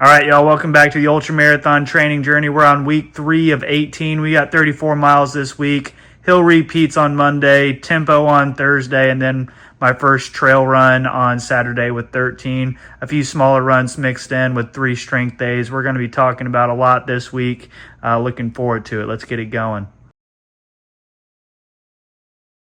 All right, y'all, welcome back to the Ultramarathon training journey. We're on week 3 of 18. We got 34 miles this week. Hill repeats on Monday, tempo on Thursday, and then my first trail run on Saturday with 13. A few smaller runs mixed in with 3 strength days. We're going to be talking about a lot this week. Looking forward to it. Let's get it going.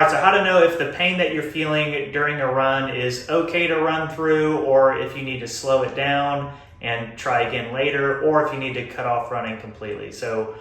So how to know if the pain that you're feeling during a run is okay to run through, or if you need to slow it down and try again later, or if you need to cut off running completely. So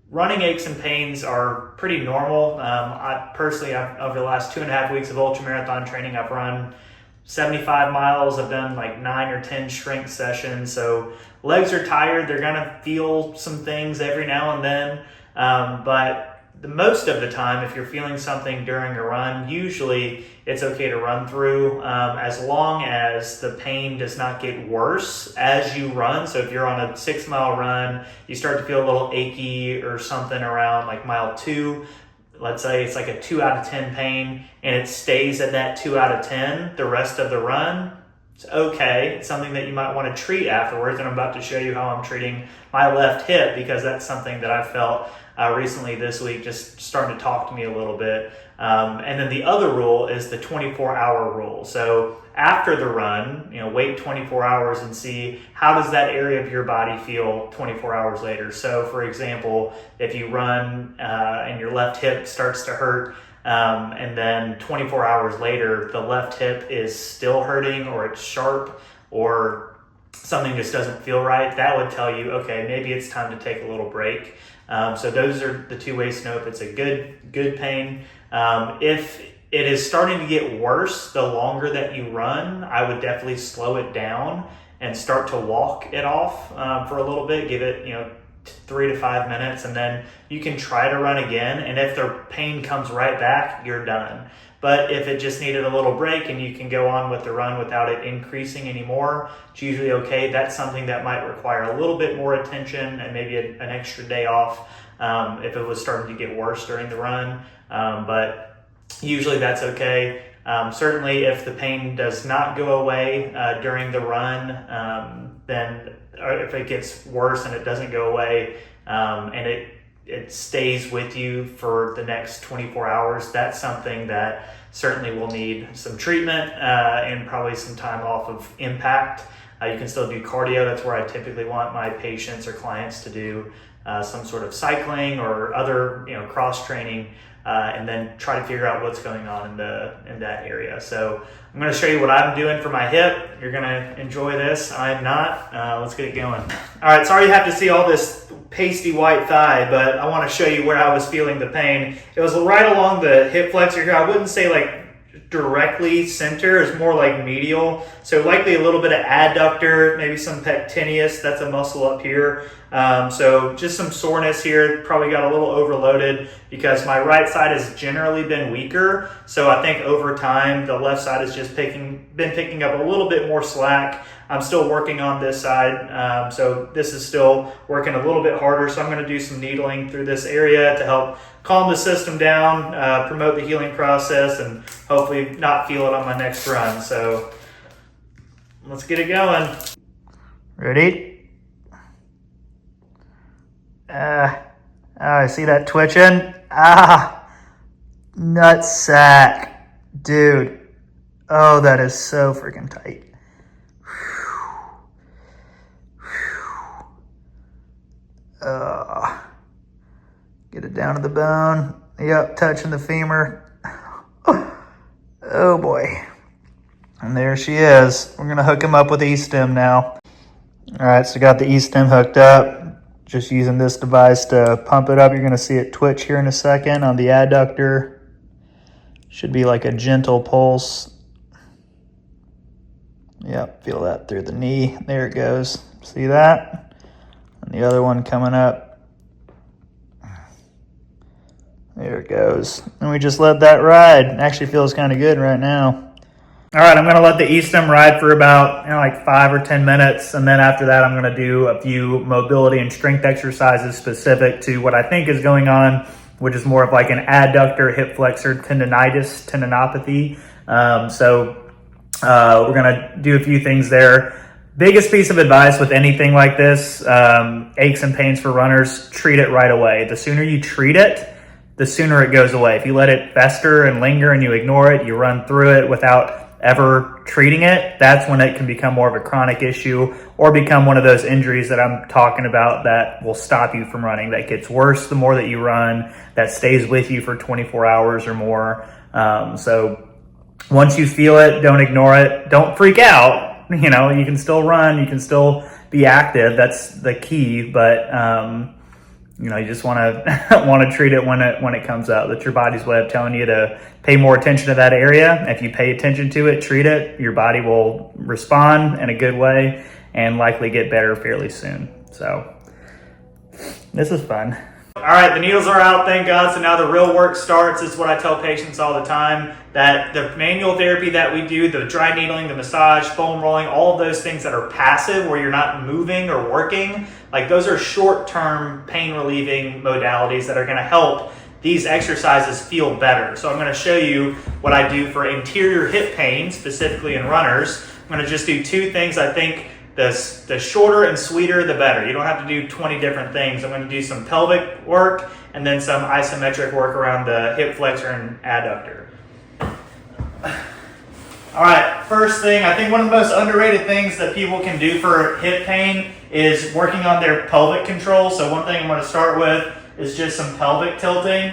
running aches and pains are pretty normal. I personally, over the last 2.5 weeks of ultramarathon training, I've run 75 miles. I've done like 9 or 10 strength sessions. So legs are tired. They're gonna feel some things every now and then. But most of the time, if you're feeling something during a run, usually it's okay to run through, as long as the pain does not get worse as you run. So if you're on a 6-mile run, you start to feel a little achy or something around like mile 2, let's say it's like a 2 out of 10 pain, and it stays at that 2 out of 10 the rest of the run, it's okay. It's something that you might want to treat afterwards, and I'm about to show you how I'm treating my left hip, because that's something that I felt recently this week, just starting to talk to me a little bit. And then the other rule is the 24-hour rule. So after the run, wait 24 hours and see how does that area of your body feel 24 hours later. So for example, if you run and your left hip starts to hurt, and then 24 hours later, the left hip is still hurting, or it's sharp, or something just doesn't feel right, that would tell you, okay, maybe it's time to take a little break. So those are the 2 ways to know if it's a good pain. If it is starting to get worse the longer that you run, I would definitely slow it down and start to walk it off for a little bit. Give it 3 to 5 minutes, and then you can try to run again. And if the pain comes right back, you're done. But if it just needed a little break and you can go on with the run without it increasing anymore, it's usually okay. That's something that might require a little bit more attention and maybe an extra day off if it was starting to get worse during the run. But usually that's okay. Certainly if the pain does not go away during the run, then if it gets worse and it doesn't go away, and it stays with you for the next 24 hours, that's something that certainly will need some treatment and probably some time off of impact. You can still do cardio. That's where I typically want my patients or clients to do some sort of cycling or other cross training, and then try to figure out what's going on in that area. So I'm going to show you what I'm doing for my hip. You're going to enjoy this. I'm not. Let's get it going. All right, sorry you have to see all this pasty white thigh, but I want to show you where I was feeling the pain. It was right along the hip flexor here. I wouldn't say like directly center, it's more like medial. So likely a little bit of adductor, maybe some pectineus, that's a muscle up here. So just some soreness here, probably got a little overloaded because my right side has generally been weaker. So I think over time, the left side has just been picking up a little bit more slack. I'm still working on this side. So this is still working a little bit harder. So I'm going to do some needling through this area to help calm the system down, promote the healing process, and hopefully not feel it on my next run. So let's get it going. Ready? I see that twitching. Nutsack. Dude. Oh, that is so freaking tight. Get it down to the bone. Yep, touching the femur. Oh boy. And there she is. We're gonna hook him up with E-stem now. All right, so got the E-stem hooked up. Just using this device to pump it up. You're gonna see it twitch here in a second on the adductor. Should be like a gentle pulse. Yep, feel that through the knee. There it goes. See that? And the other one coming up. There it goes. And we just let that ride. It actually feels kind of good right now. All right, I'm going to let the E-stem ride for about like 5 or 10 minutes. And then after that, I'm going to do a few mobility and strength exercises specific to what I think is going on, which is more of like an adductor hip flexor tendinopathy. So we're going to do a few things there. Biggest piece of advice with anything like this, aches and pains for runners, treat it right away. The sooner you treat it, the sooner it goes away. If you let it fester and linger and you ignore it, you run through it without ever treating it, that's when it can become more of a chronic issue or become one of those injuries that I'm talking about that will stop you from running, that gets worse the more that you run, that stays with you for 24 hours or more. So once you feel it, don't ignore it. Don't freak out. You know, you can still run, you can still be active. That's the key, but you know, you just want to treat it when it comes up. That's your body's way of telling you to pay more attention to that area. If you pay attention to it, treat it, your body will respond in a good way and likely get better fairly soon. So this is fun. All right, the needles are out, thank God. So now the real work starts. It's what I tell patients all the time, that the manual therapy that we do, the dry needling, the massage, foam rolling, all of those things that are passive where you're not moving or working, like those are short-term pain relieving modalities that are going to help these exercises feel better. So I'm going to show you what I do for anterior hip pain, specifically in runners. I'm going to just do two things. I think the shorter and sweeter, the better. You don't have to do 20 different things. I'm going to do some pelvic work and then some isometric work around the hip flexor and adductor. All right, first thing, I think one of the most underrated things that people can do for hip pain is working on their pelvic control. So one thing I'm going to start with is just some pelvic tilting.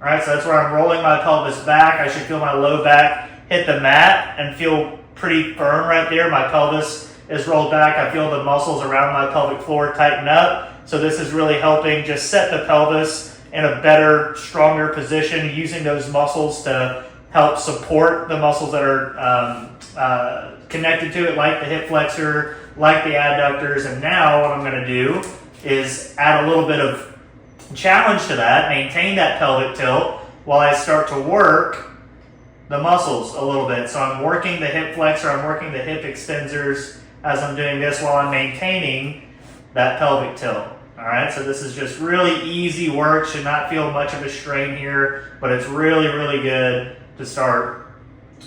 All right, so that's where I'm rolling my pelvis back. I should feel my low back hit the mat and feel pretty firm right there. My pelvis is rolled back. I feel the muscles around my pelvic floor tighten up. So this is really helping just set the pelvis in a better, stronger position, using those muscles to help support the muscles that are connected to it, like the hip flexor, like the adductors. And now what I'm going to do is add a little bit of challenge to that, maintain that pelvic tilt while I start to work the muscles a little bit. So I'm working the hip flexor, I'm working the hip extensors as I'm doing this while I'm maintaining that pelvic tilt. All right, so this is just really easy work, should not feel much of a strain here, but it's really, really good to start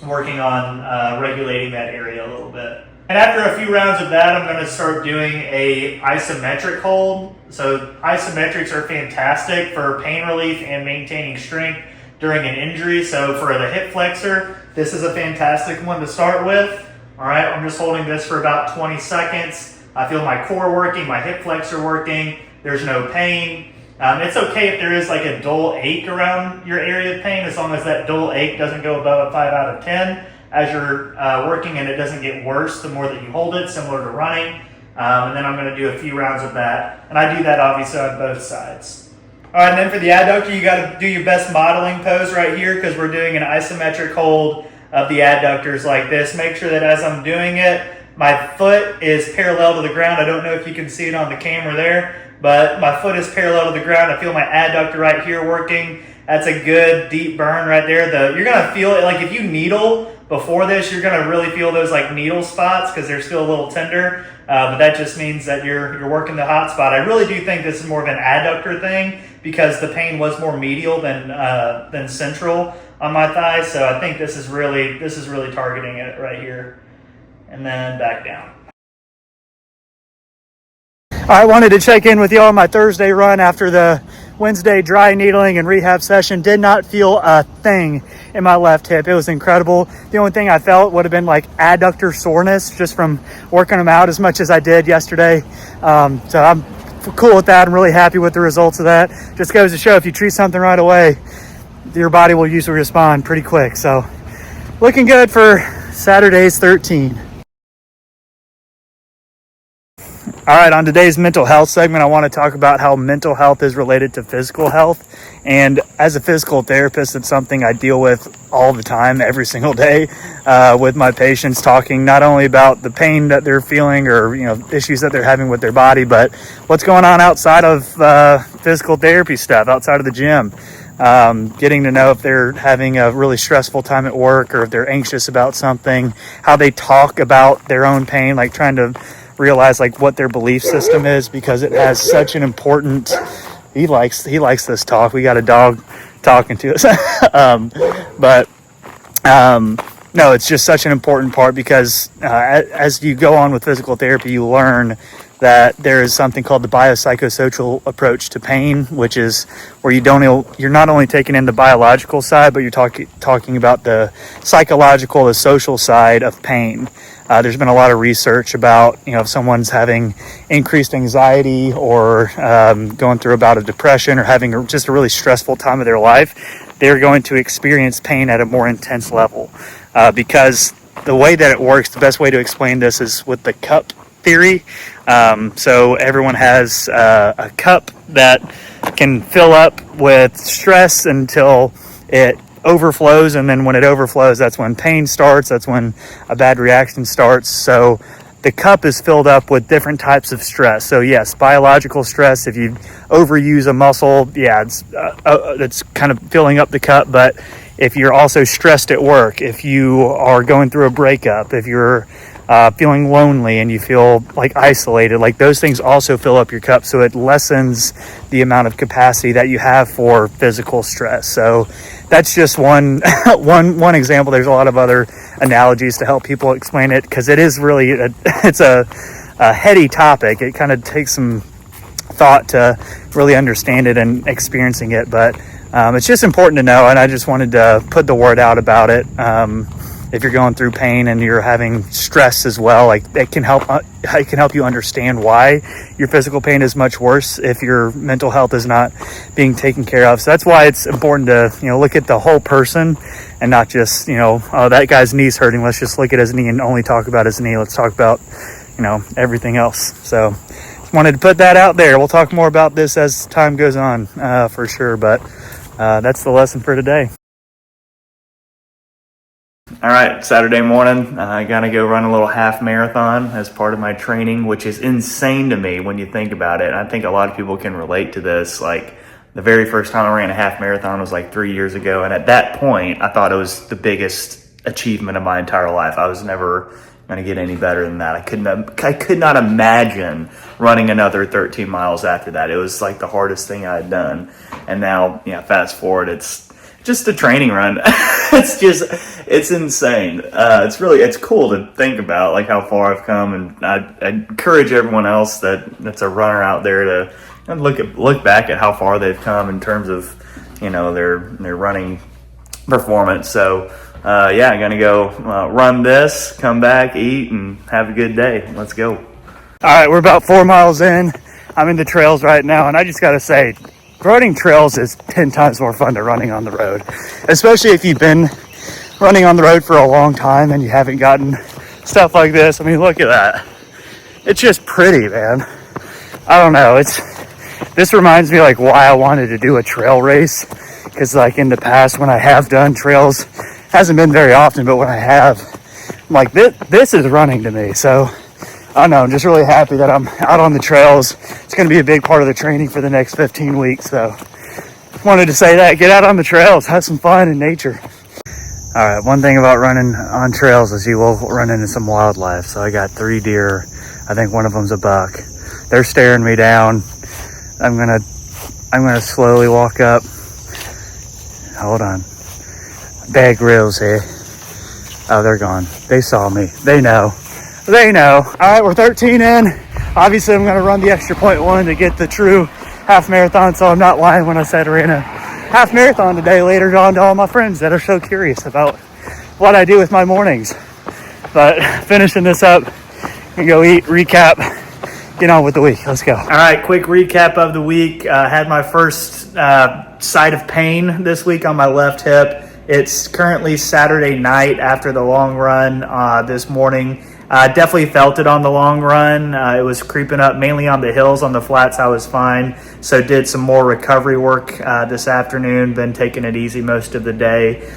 working on regulating that area a little bit. And after a few rounds of that, I'm going to start doing a isometric hold. So isometrics are fantastic for pain relief and maintaining strength during an injury. So for the hip flexor, this is a fantastic one to start with. All right, I'm just holding this for about 20 seconds. I feel my core working, my hip flexor working. There's no pain. It's okay if there is like a dull ache around your area of pain, as long as that dull ache doesn't go above a 5 out of 10 as you're working, and it doesn't get worse the more that you hold it, similar to running. And then I'm going to do a few rounds of that. And I do that obviously on both sides. All right, and then for the adductor, you got to do your best modeling pose right here, because we're doing an isometric hold of the adductors like this. Make sure that as I'm doing it, my foot is parallel to the ground. I don't know if you can see it on the camera there, but my foot is parallel to the ground. I feel my adductor right here working. That's a good deep burn right there. You're going to feel it, like if you needle before this, you're going to really feel those like needle spots because they're still a little tender, but that just means that you're working the hot spot. I really do think this is more of an adductor thing because the pain was more medial than central on my thigh. So I think this is really targeting it right here, and then back down. I wanted to check in with y'all on my Thursday run after the Wednesday dry needling and rehab session. Did not feel a thing in my left hip. It was incredible. The only thing I felt would have been like adductor soreness just from working them out as much as I did yesterday. So I'm cool with that. I'm really happy with the results of that. Just goes to show if you treat something right away, your body will usually respond pretty quick. So looking good for Saturday's 13. All right, on today's mental health segment, I want to talk about how mental health is related to physical health. And as a physical therapist, it's something I deal with all the time, every single day, with my patients, talking not only about the pain that they're feeling or, issues that they're having with their body, but what's going on outside of physical therapy stuff, outside of the gym. Getting to know if they're having a really stressful time at work or if they're anxious about something, how they talk about their own pain, like trying to realize like what their belief system is, because it has such an important, he likes this talk. We got a dog talking to us. No, it's just such an important part because as you go on with physical therapy, you learn that there is something called the biopsychosocial approach to pain, which is where you're not only taking in the biological side, but you're talking about the psychological, the social side of pain. There's been a lot of research about, if someone's having increased anxiety or going through a bout of depression or having just a really stressful time of their life, they're going to experience pain at a more intense level. Because the way that it works, the best way to explain this is with the cup theory. So everyone has a cup that can fill up with stress until it overflows, and then when it overflows, that's when pain starts, that's when a bad reaction starts. So the cup is filled up with different types of stress. So yes, biological stress, if you overuse a muscle, it's kind of filling up the cup. But if you're also stressed at work, if you are going through a breakup, if you're feeling lonely and you feel like isolated, like those things also fill up your cup. So it lessens the amount of capacity that you have for physical stress. So that's just one example. There's a lot of other analogies to help people explain it, because it is really it's a heady topic. It kind of takes some thought to really understand it and experiencing it, but it's just important to know, and I just wanted to put the word out about it. If you're going through pain and you're having stress as well, like it can help you understand why your physical pain is much worse if your mental health is not being taken care of. So that's why it's important to, look at the whole person and not just, oh, that guy's knee's hurting, let's just look at his knee and only talk about his knee. Let's talk about, everything else. So just wanted to put that out there. We'll talk more about this as time goes on, for sure. But that's the lesson for today. All right, Saturday morning, I gotta go run a little half marathon as part of my training, which is insane to me when you think about it. I think a lot of people can relate to this. Like, the very first time I ran a half marathon was like 3 years ago, and at that point, I thought it was the biggest achievement of my entire life. I was never gonna get any better than that. I could not imagine running another 13 miles after that. It was like the hardest thing I had done. And now, fast forward, it's just a training run. It's insane. It's cool to think about, like, how far I've come, and I encourage everyone else that's a runner out there to look back at how far they've come in terms of, their running performance. So, I'm gonna go run this, come back, eat, and have a good day. Let's go. All right, we're about 4 miles in. I'm in the trails right now, and I just gotta say, running trails is 10 times more fun than running on the road, especially if you've been running on the road for a long time and you haven't gotten stuff like this. I mean, look at that. It's just pretty, man. I don't know. This reminds me like why I wanted to do a trail race, because like in the past when I have done trails, hasn't been very often, but when I have, I'm like, this is running to me. So I don't know, I'm just really happy that I'm out on the trails. It's going to be a big part of the training for the next 15 weeks. So wanted to say that, get out on the trails, have some fun in nature. All right, one thing about running on trails is you will run into some wildlife. So I got 3 deer. I think one of them's a buck. They're staring me down. I'm gonna slowly walk up. Hold on. Bad grills here. Oh, they're gone. They saw me. They know. All right, we're 13 in. Obviously, I'm going to run the extra 0.1 to get the true half marathon, so I'm not lying when I said I ran a half marathon today. Later on to all my friends that are so curious about what I do with my mornings. But finishing this up, we go eat, recap, get on with the week. Let's go. All right, quick recap of the week. Had my first site of pain this week on my left hip. It's currently Saturday night after the long run this morning. Definitely felt it on the long run. It was creeping up mainly on the hills. On the flats I was fine, so did some more recovery work this afternoon. Been taking it easy most of the day,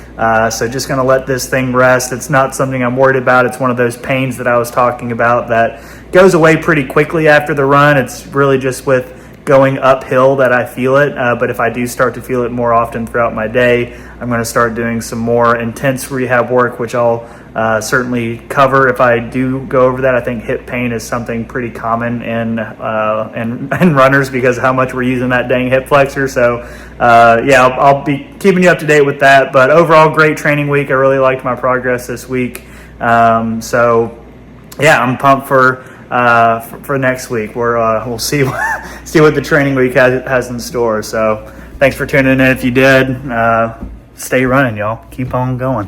so just gonna let this thing rest. It's not something I'm worried about. It's one of those pains that I was talking about that goes away pretty quickly after the run. It's really just with going uphill that I feel it. But if I do start to feel it more often throughout my day, I'm going to start doing some more intense rehab work, which I'll certainly cover if I do go over that. I think hip pain is something pretty common in runners because of how much we're using that dang hip flexor. So I'll be keeping you up to date with that. But overall, great training week. I really liked my progress this week. I'm pumped for next week. We'll see what the training week has in store. So thanks for tuning in. If you did, stay running, y'all. Keep on going.